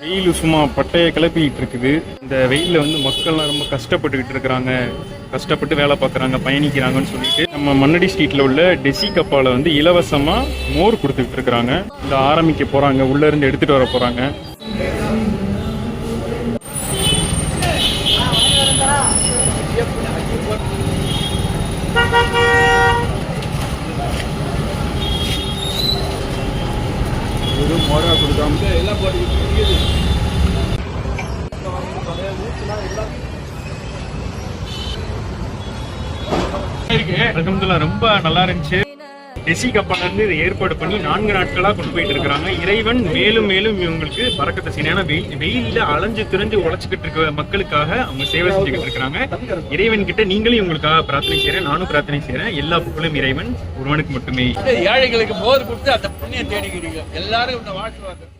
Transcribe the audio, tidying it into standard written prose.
வெயில் சும்மா பட்டைய கிளப்பிட்டு இருக்குது. இந்த வெயிலில் வந்து மக்கள்லாம் ரொம்ப கஷ்டப்பட்டுக்கிட்டு இருக்கிறாங்க, கஷ்டப்பட்டு வேலை பார்க்குறாங்க, பயணிக்கிறாங்கன்னு சொல்லிட்டு நம்ம மண்ணடி ஸ்ட்ரீட்டில் உள்ள டெசி கப்பால வந்து இலவசமாக மோர் கொடுத்துக்கிட்டு இருக்கிறாங்க. இந்த ஆரம்பிக்க போகிறாங்க, உள்ளேருந்து எடுத்துகிட்டு வர போகிறாங்க. மோரா கொடுக்காம எல்லாம் போட்டு ரொம்ப நல்லா இருந்துச்சு. டெசி கப்பால இருந்து இதை ஏற்பாடு பண்ணி 4 நாட்களா கொண்டு போயிட்டு இருக்காங்க. இறைவன் மேலும் மேலும் இவங்களுக்கு பறக்கத்தை செய்யணும். வெயில அலைஞ்சு திரிஞ்சு உழைச்சிக்கிட்டு இருக்க மக்களுக்காக அவங்க சேவை செஞ்சுக்கிட்டு இருக்காங்க. இறைவன் கிட்ட நீங்களும் இவங்களுக்காக பிரார்த்தனை செய்யறேன், நானும் பிரார்த்தனை செய்யறேன். எல்லா புகழும் இறைவன் ஒருவனுக்கு மட்டுமே. ஏழைகளுக்கு போர் கொடுத்து அந்த புண்ணியம் தேடிக்கிறீங்க எல்லாரும் வாழ்த்துவாங்க.